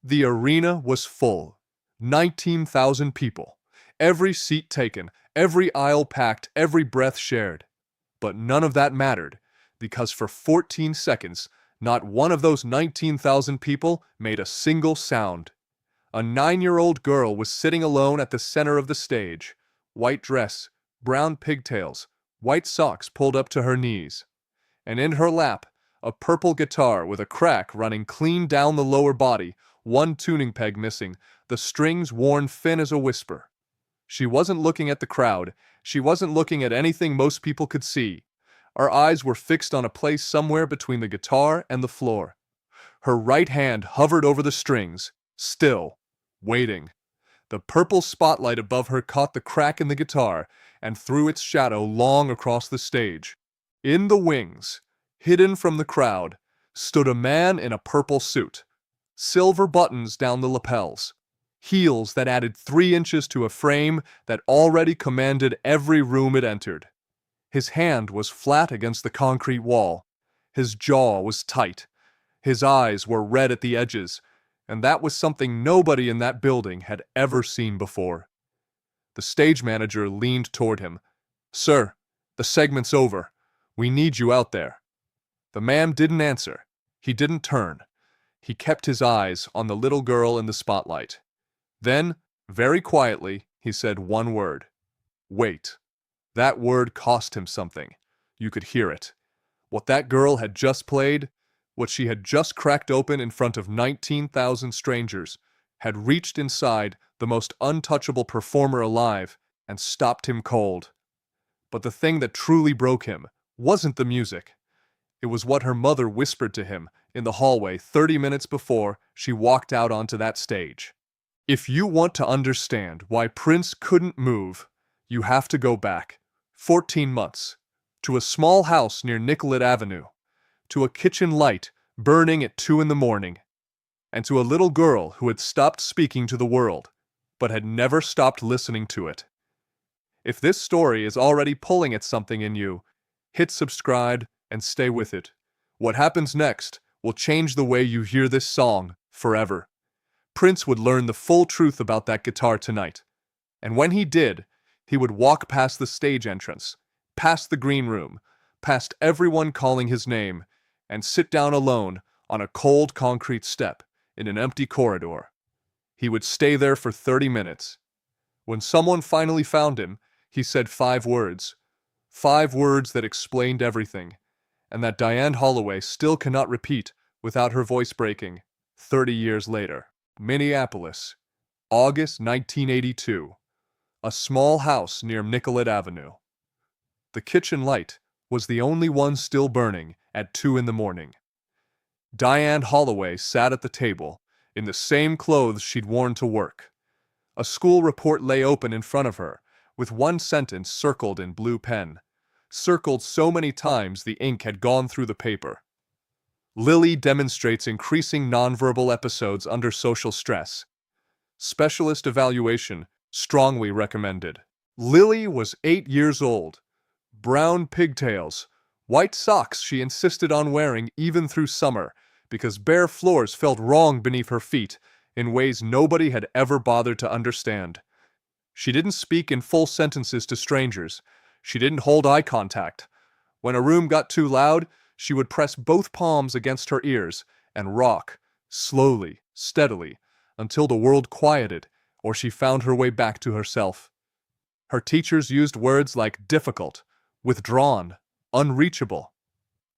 The arena was full. 19,000 people. Every seat taken, every aisle packed, every breath shared. But none of that mattered, because for 14 seconds, not one of those 19,000 people made a single sound. A 9-year-old girl was sitting alone at the center of the stage. White dress, brown pigtails, white socks pulled up to her knees. And in her lap, a purple guitar with a crack running clean down the lower body, one tuning peg missing, the strings worn thin as a whisper. She wasn't looking at the crowd. She wasn't looking at anything most people could see. Her eyes were fixed on a place somewhere between the guitar and the floor. Her right hand hovered over the strings, still, waiting. The purple spotlight above her caught the crack in the guitar and threw its shadow long across the stage. In the wings, hidden from the crowd, stood a man in a purple suit. Silver buttons down the lapels. Heels that added 3 inches to a frame that already commanded every room it entered. His hand was flat against the concrete wall. His jaw was tight. His eyes were red at the edges, and that was something nobody in that building had ever seen before. The stage manager leaned toward him. "Sir, the segment's over. We need you out there." The man didn't answer. He didn't turn. He kept his eyes on the little girl in the spotlight. Then, very quietly, he said one word. "Wait." That word cost him something. You could hear it. What that girl had just played, what she had just cracked open in front of 19,000 strangers, had reached inside the most untouchable performer alive and stopped him cold. But the thing that truly broke him wasn't the music. It was what her mother whispered to him in the hallway 30 minutes before she walked out onto that stage. If you want to understand why Prince couldn't move, you have to go back 14 months, to a small house near Nicollet Avenue, to a kitchen light burning at 2 in the morning, and to a little girl who had stopped speaking to the world, but had never stopped listening to it. If this story is already pulling at something in you, hit subscribe and stay with it. What happens next will change the way you hear this song forever. Prince would learn the full truth about that guitar tonight. And when he did, he would walk past the stage entrance, past the green room, past everyone calling his name, and sit down alone on a cold concrete step in an empty corridor. He would stay there for 30 minutes. When someone finally found him, he said 5 words. 5 words that explained everything, and that Diane Holloway still cannot repeat without her voice breaking 30 years later. Minneapolis, August 1982. A small house near Nicollet Avenue. The kitchen light was the only one still burning at 2 in the morning. Diane Holloway sat at the table, in the same clothes she'd worn to work. A school report lay open in front of her, with one sentence circled in blue pen, circled so many times the ink had gone through the paper. Lily demonstrates increasing nonverbal episodes under social stress. Specialist evaluation strongly recommended. Lily was 8 years old. Brown pigtails, white socks she insisted on wearing even through summer because bare floors felt wrong beneath her feet in ways nobody had ever bothered to understand. She didn't speak in full sentences to strangers. She didn't hold eye contact. When a room got too loud, she would press both palms against her ears and rock, slowly, steadily, until the world quieted or she found her way back to herself. Her teachers used words like difficult, withdrawn, unreachable.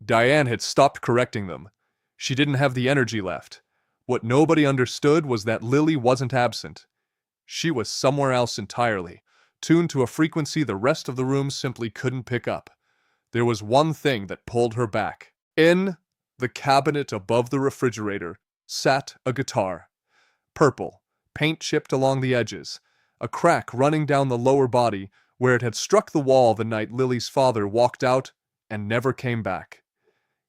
Diane had stopped correcting them. She didn't have the energy left. What nobody understood was that Lily wasn't absent. She was somewhere else entirely, tuned to a frequency the rest of the room simply couldn't pick up. There was one thing that pulled her back. In the cabinet above the refrigerator sat a guitar. Purple, paint chipped along the edges, a crack running down the lower body where it had struck the wall the night Lily's father walked out and never came back.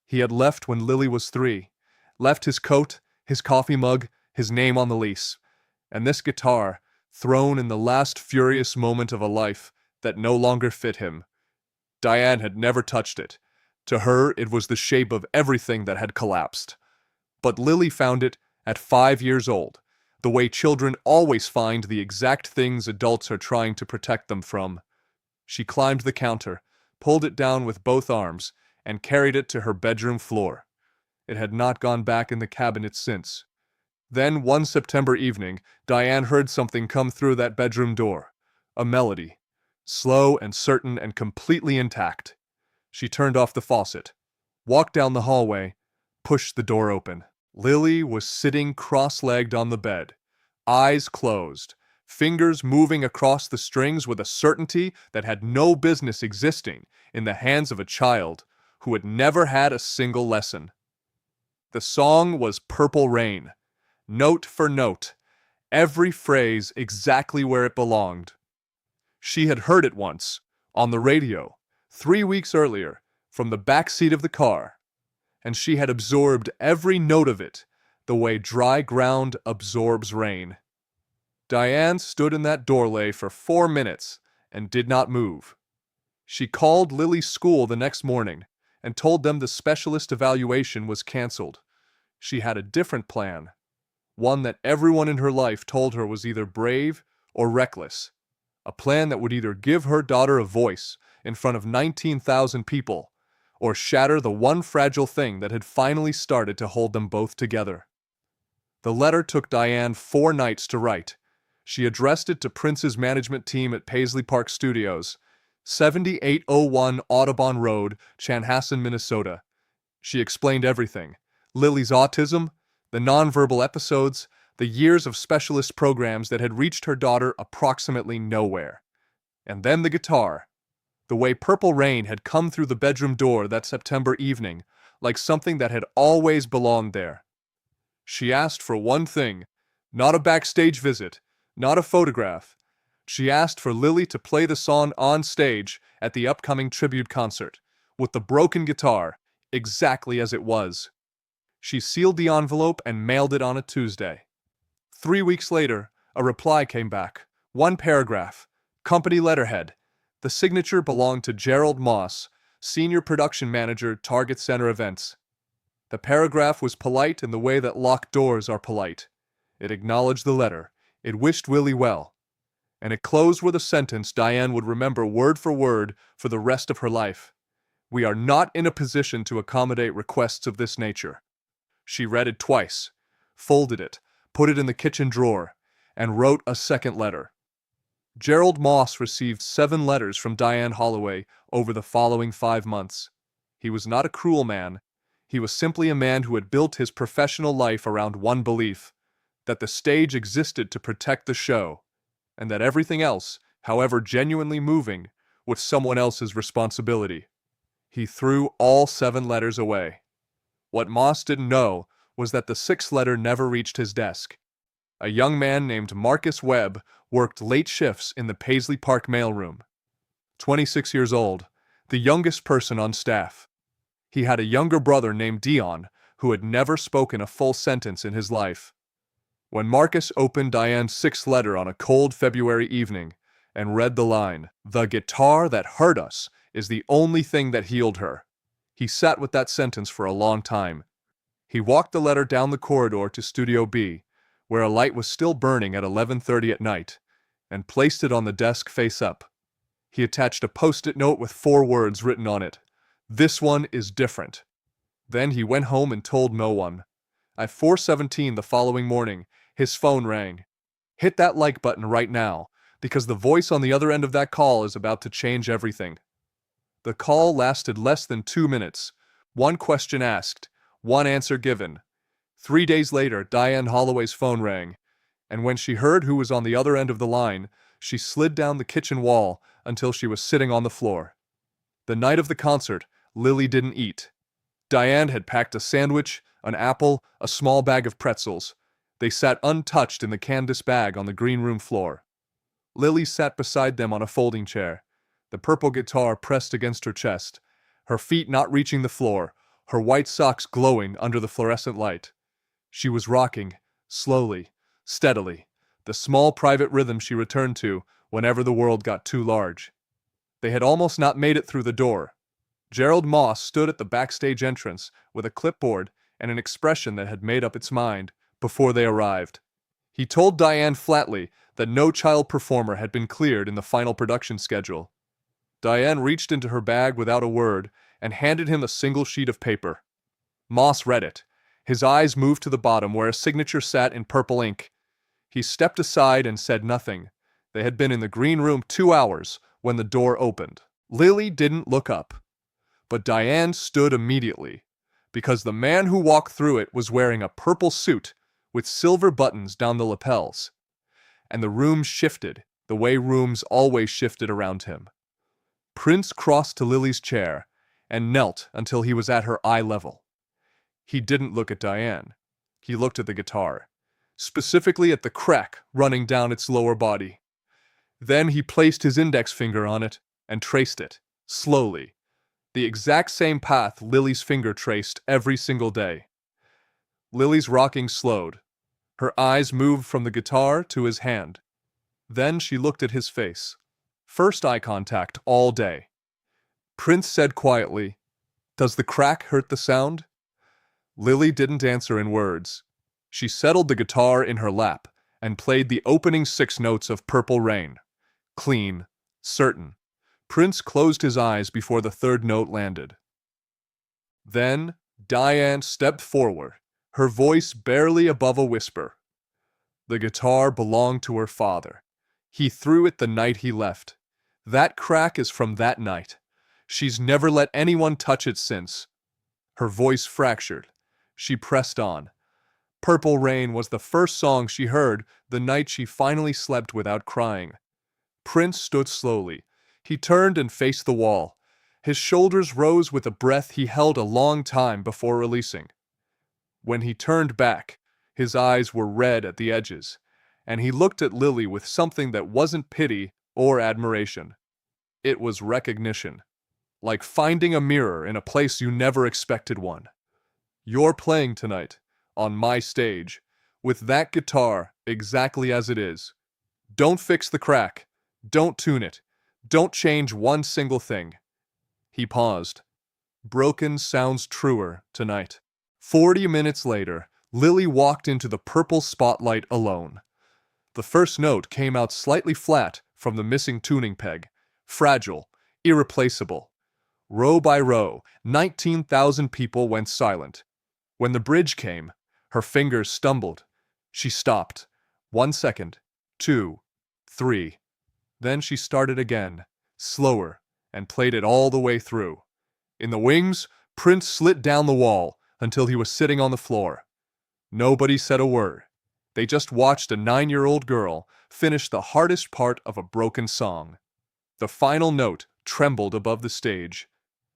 He had left when Lily was 3, left his coat, his coffee mug, his name on the lease, and this guitar, thrown in the last furious moment of a life that no longer fit him. Diane had never touched it. To her, it was the shape of everything that had collapsed. But Lily found it At 5 years old, the way children always find the exact things adults are trying to protect them from, she climbed the counter, pulled it down with both arms, and carried it to her bedroom floor. It had not gone back in the cabinet since. Then, one September evening, Diane heard something come through that bedroom door. A melody. Slow and certain and completely intact. She turned off the faucet, walked down the hallway, pushed the door open. Lily was sitting cross-legged on the bed, eyes closed, fingers moving across the strings with a certainty that had no business existing in the hands of a child who had never had a single lesson. The song was Purple Rain, note for note, every phrase exactly where it belonged. She had heard it once, on the radio, 3 weeks earlier, from the back seat of the car, and she had absorbed every note of it the way dry ground absorbs rain. Diane stood in that doorway for 4 minutes and did not move. She called Lily's school the next morning and told them the specialist evaluation was canceled. She had a different plan, one that everyone in her life told her was either brave or reckless, a plan that would either give her daughter a voice in front of 19,000 people or shatter the one fragile thing that had finally started to hold them both together. The letter took Diane 4 nights to write. She addressed it to Prince's management team at Paisley Park Studios, 7801 Audubon Road, Chanhassen, Minnesota. She explained everything: Lily's autism, the nonverbal episodes, the years of specialist programs that had reached her daughter approximately nowhere. And then the guitar. The way Purple Rain had come through the bedroom door that September evening, like something that had always belonged there. She asked for one thing, not a backstage visit, not a photograph. She asked for Lily to play the song on stage at the upcoming tribute concert, with the broken guitar, exactly as it was. She sealed the envelope and mailed it on a Tuesday. 3 weeks later, a reply came back. 1 paragraph, company letterhead. The signature belonged to Gerald Moss, Senior Production Manager, Target Center Events. The paragraph was polite in the way that locked doors are polite. It acknowledged the letter. It wished Lily well. And it closed with a sentence Diane would remember word for word for the rest of her life. "We are not in a position to accommodate requests of this nature." She read it twice, folded it, put it in the kitchen drawer, and wrote a second letter. Gerald Moss received 7 letters from Diane Holloway over the following 5 months. He was not a cruel man. He was simply a man who had built his professional life around one belief: that the stage existed to protect the show, and that everything else, however genuinely moving, was someone else's responsibility. He threw all 7 letters away. What Moss didn't know was that the 6th letter never reached his desk. A young man named Marcus Webb worked late shifts in the Paisley Park mailroom. 26 years old, the youngest person on staff. He had a younger brother named Dion, who had never spoken a full sentence in his life. When Marcus opened Diane's 6th letter on a cold February evening and read the line, "The guitar that hurt us is the only thing that healed her," he sat with that sentence for a long time. He walked the letter down the corridor to Studio B, where a light was still burning at 11:30 at night, and placed it on the desk face up. He attached a post-it note with 4 words written on it: "This one is different." Then he went home and told no one. At 4:17 the following morning, his phone rang. Hit that like button right now, because the voice on the other end of that call is about to change everything. The call lasted less than 2 minutes. 1 question asked, 1 answer given. 3 days later, Diane Holloway's phone rang, and when she heard who was on the other end of the line, she slid down the kitchen wall until she was sitting on the floor. The night of the concert, Lily didn't eat. Diane had packed a sandwich, an apple, a small bag of pretzels. They sat untouched in the canvas bag on the green room floor. Lily sat beside them on a folding chair, the purple guitar pressed against her chest, her feet not reaching the floor, her white socks glowing under the fluorescent light. She was rocking, slowly, steadily, the small private rhythm she returned to whenever the world got too large. They had almost not made it through the door. Gerald Moss stood at the backstage entrance with a clipboard and an expression that had made up its mind before they arrived. He told Diane flatly that no child performer had been cleared in the final production schedule. Diane reached into her bag without a word and handed him a single sheet of paper. Moss read it. His eyes moved to the bottom where a signature sat in purple ink. He stepped aside and said nothing. They had been in the green room 2 hours when the door opened. Lily didn't look up, but Diane stood immediately, because the man who walked through it was wearing a purple suit with silver buttons down the lapels. And the room shifted, the way rooms always shifted around him. Prince crossed to Lily's chair and knelt until he was at her eye level. He didn't look at Diane. He looked at the guitar, specifically at the crack running down its lower body. Then he placed his index finger on it and traced it, slowly, the exact same path Lily's finger traced every single day. Lily's rocking slowed. Her eyes moved from the guitar to his hand. Then she looked at his face. First eye contact all day. Prince said quietly, "Does the crack hurt the sound?" Lily didn't answer in words. She settled the guitar in her lap and played the opening 6 notes of Purple Rain. Clean, certain. Prince closed his eyes before the 3rd note landed. Then Diane stepped forward, her voice barely above a whisper. The guitar belonged to her father. He threw it the night he left. That crack is from that night. She's never let anyone touch it since. Her voice fractured. She pressed on. Purple Rain was the first song she heard the night she finally slept without crying. Prince stood slowly. He turned and faced the wall. His shoulders rose with a breath he held a long time before releasing. When he turned back, his eyes were red at the edges, and he looked at Lily with something that wasn't pity or admiration. It was recognition, like finding a mirror in a place you never expected one. "You're playing tonight, on my stage, with that guitar exactly as it is. Don't fix the crack. Don't tune it. Don't change one single thing." He paused. Broken sounds truer tonight. 40 minutes later, Lily walked into the purple spotlight alone. The first note came out slightly flat from the missing tuning peg, fragile, irreplaceable. Row by row, 19,000 people went silent. When the bridge came, her fingers stumbled. She stopped. 1 second, 2, 3. Then she started again, slower, and played it all the way through. In the wings, Prince slid down the wall until he was sitting on the floor. Nobody said a word. They just watched a 9-year-old girl finish the hardest part of a broken song. The final note trembled above the stage.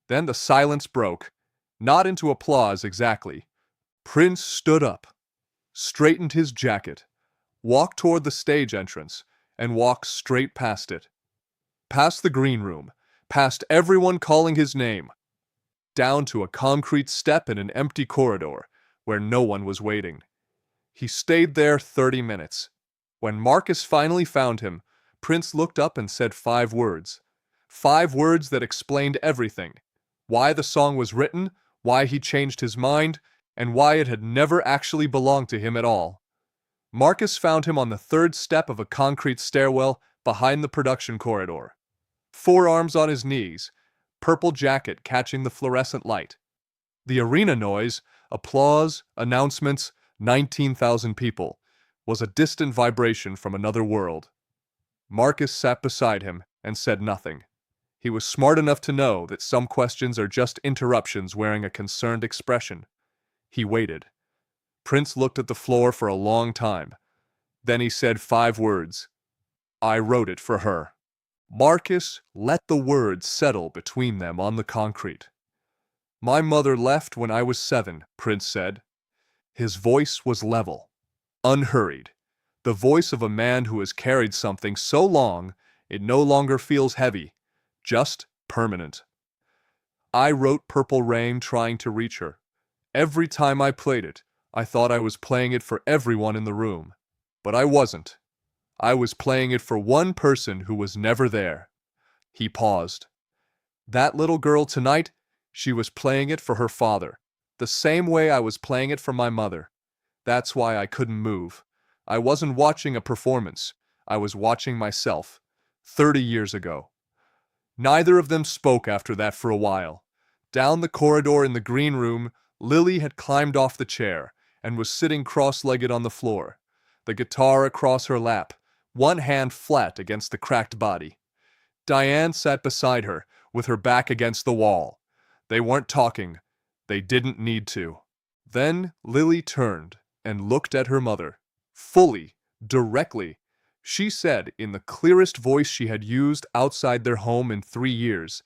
Then the silence broke, not into applause exactly. Prince stood up, straightened his jacket, walked toward the stage entrance, and walked straight past it. Past the green room, past everyone calling his name, down to a concrete step in an empty corridor where no one was waiting. He stayed there 30 minutes. When Marcus finally found him, Prince looked up and said 5 words. 5 words that explained everything. Why the song was written, why he changed his mind, and why it had never actually belonged to him at all. Marcus found him on the 3rd step of a concrete stairwell behind the production corridor. Forearms on his knees, purple jacket catching the fluorescent light. The arena noise, applause, announcements, 19,000 people, was a distant vibration from another world. Marcus sat beside him and said nothing. He was smart enough to know that some questions are just interruptions wearing a concerned expression. He waited. Prince looked at the floor for a long time. Then he said 5 words. "I wrote it for her." Marcus let the words settle between them on the concrete. "My mother left when I was 7, Prince said." His voice was level, unhurried, the voice of a man who has carried something so long it no longer feels heavy, just permanent. "I wrote Purple Rain trying to reach her. Every time I played it, I thought I was playing it for everyone in the room. But I wasn't. I was playing it for one person who was never there." He paused. "That little girl tonight, she was playing it for her father, the same way I was playing it for my mother. That's why I couldn't move. I wasn't watching a performance. I was watching myself. 30 years ago. Neither of them spoke after that for a while. Down the corridor in the green room, Lily had climbed off the chair and was sitting cross-legged on the floor, the guitar across her lap, one hand flat against the cracked body. Diane sat beside her, with her back against the wall. They weren't talking. They didn't need to. Then Lily turned and looked at her mother. Fully, directly. She said, in the clearest voice she had used outside their home in 3 years,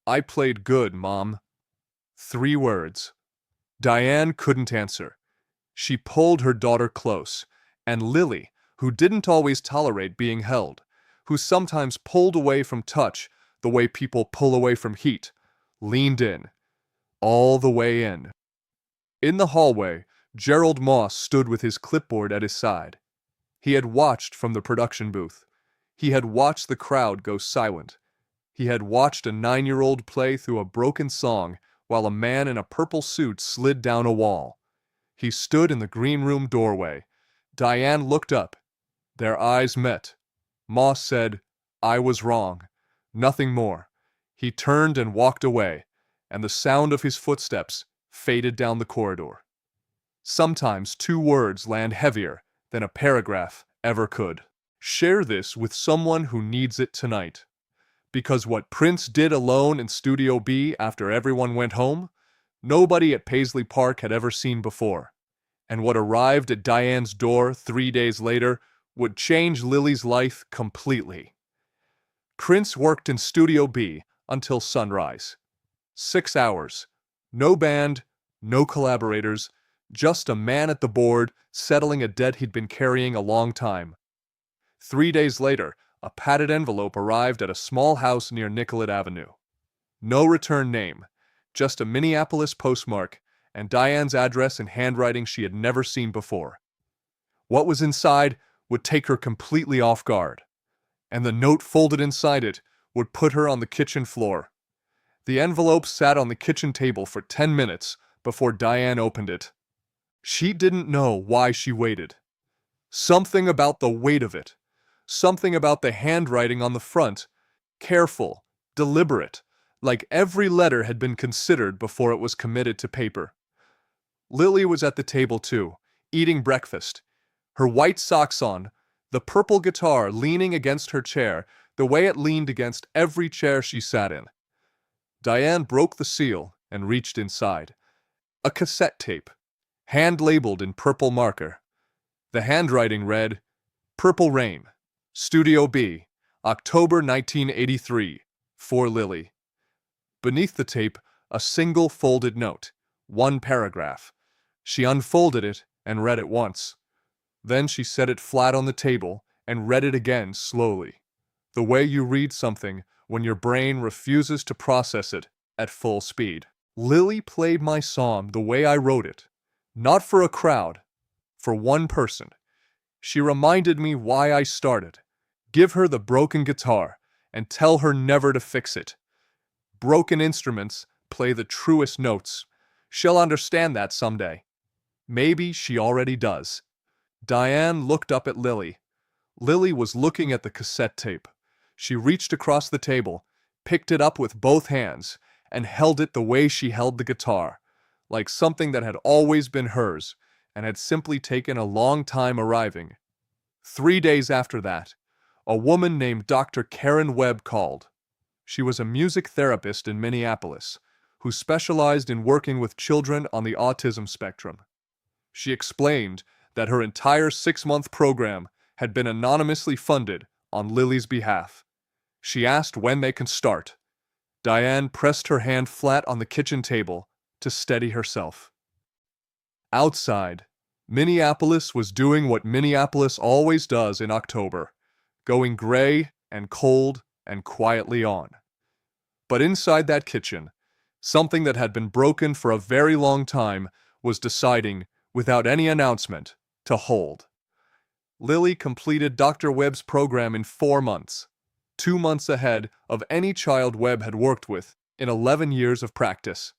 "I played good, Mom." 3 words. Diane couldn't answer. She pulled her daughter close, and Lily, who didn't always tolerate being held, who sometimes pulled away from touch the way people pull away from heat, leaned in, all the way in. In the hallway, Gerald Moss stood with his clipboard at his side. He had watched from the production booth. He had watched the crowd go silent. He had watched a 9-year-old play through a broken song while a man in a purple suit slid down a wall. He stood in the green room doorway. Diane looked up. Their eyes met. Moss said, "I was wrong." Nothing more. He turned and walked away, and the sound of his footsteps faded down the corridor. Sometimes 2 words land heavier than a paragraph ever could. Share this with someone who needs it tonight. Because what Prince did alone in Studio B after everyone went home, nobody at Paisley Park had ever seen before. And what arrived at Diane's door 3 days later would change Lily's life completely. Prince worked in Studio B until sunrise. 6 hours. No band, no collaborators, just a man at the board settling a debt he'd been carrying a long time. 3 days later, a padded envelope arrived at a small house near Nicollet Avenue. No return name, just a Minneapolis postmark and Diane's address in handwriting she had never seen before. What was inside would take her completely off guard, and the note folded inside it would put her on the kitchen floor. The envelope sat on the kitchen table for 10 minutes before Diane opened it. She didn't know why she waited. Something about the weight of it. Something about the handwriting on the front. Careful, deliberate, like every letter had been considered before it was committed to paper. Lily was at the table too, eating breakfast. Her white socks on, the purple guitar leaning against her chair the way it leaned against every chair she sat in. Diane broke the seal and reached inside. A cassette tape, hand-labeled in purple marker. The handwriting read, "Purple Rain, Studio B, October 1983, for Lily." Beneath the tape, a single folded note, 1 paragraph. She unfolded it and read it once. Then she set it flat on the table and read it again slowly. The way you read something when your brain refuses to process it at full speed. Lily played my song the way I wrote it. Not for a crowd, for one person. She reminded me why I started. Give her the broken guitar and tell her never to fix it. Broken instruments play the truest notes. She'll understand that someday. Maybe she already does. Diane looked up at Lily. Lily was looking at the cassette tape. She reached across the table, picked it up with both hands, and held it the way she held the guitar, like something that had always been hers and had simply taken a long time arriving. 3 days after that, a woman named Dr. Karen Webb called. She was a music therapist in Minneapolis who specialized in working with children on the autism spectrum. She explained that her entire 6-month program had been anonymously funded on Lily's behalf. She asked when they can start. Diane pressed her hand flat on the kitchen table to steady herself. Outside, Minneapolis was doing what Minneapolis always does in October, going gray and cold and quietly on. But inside that kitchen, something that had been broken for a very long time was deciding, without any announcement, to hold. Lily completed Dr. Webb's program in 4 months, 2 months ahead of any child Webb had worked with in 11 years of practice.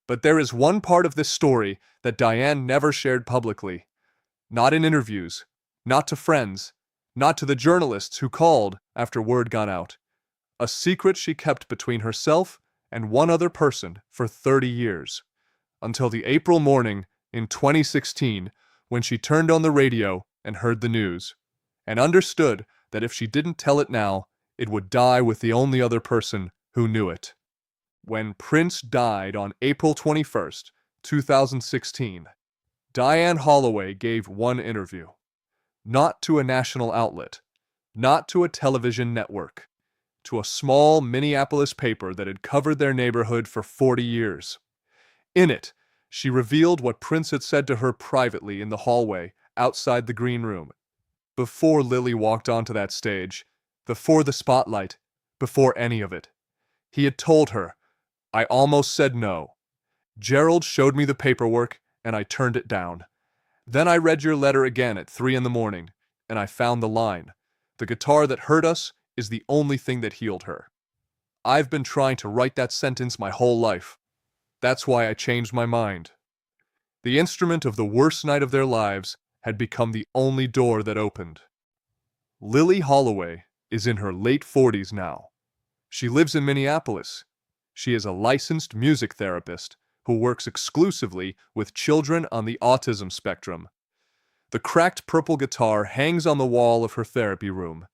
But there is one part of this story that Diane never shared publicly, Not in interviews, not to friends, not to the journalists who called after word got out. A secret she kept between herself and one other person for 30 years, until the April morning in 2016 when she turned on the radio and heard the news, and understood that if she didn't tell it now, it would die with the only other person who knew it. When Prince died on April 21st, 2016, Diane Holloway gave one interview. Not to a national outlet, not to a television network, to a small Minneapolis paper that had covered their neighborhood for 40 years. In it, she revealed what Prince had said to her privately in the hallway outside the green room. Before Lily walked onto that stage, before the spotlight, before any of it, he had told her, "I almost said no. Gerald showed me the paperwork, and I turned it down. Then I read your letter again at 3 in the morning, and I found the line. The guitar that hurt us is the only thing that healed her. I've been trying to write that sentence my whole life. That's why I changed my mind." The instrument of the worst night of their lives had become the only door that opened. Lily Holloway is in her late 40s now. She lives in Minneapolis. She is a licensed music therapist who works exclusively with children on the autism spectrum. The cracked purple guitar hangs on the wall of her therapy room.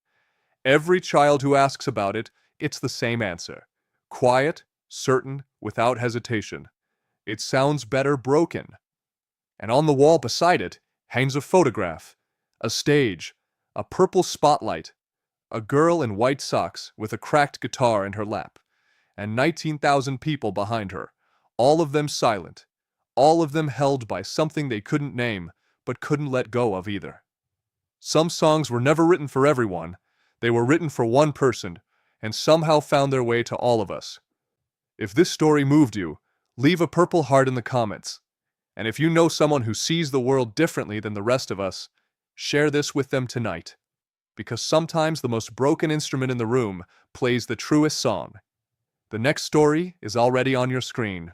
Every child who asks about it, it's the same answer. Quiet, certain, without hesitation. It sounds better broken. And on the wall beside it hangs a photograph, a stage, a purple spotlight, a girl in white socks with a cracked guitar in her lap, and 19,000 people behind her, all of them silent, all of them held by something they couldn't name but couldn't let go of either. Some songs were never written for everyone. They were written for one person and somehow found their way to all of us. If this story moved you, leave a purple heart in the comments. And if you know someone who sees the world differently than the rest of us, share this with them tonight. Because sometimes the most broken instrument in the room plays the truest song. The next story is already on your screen.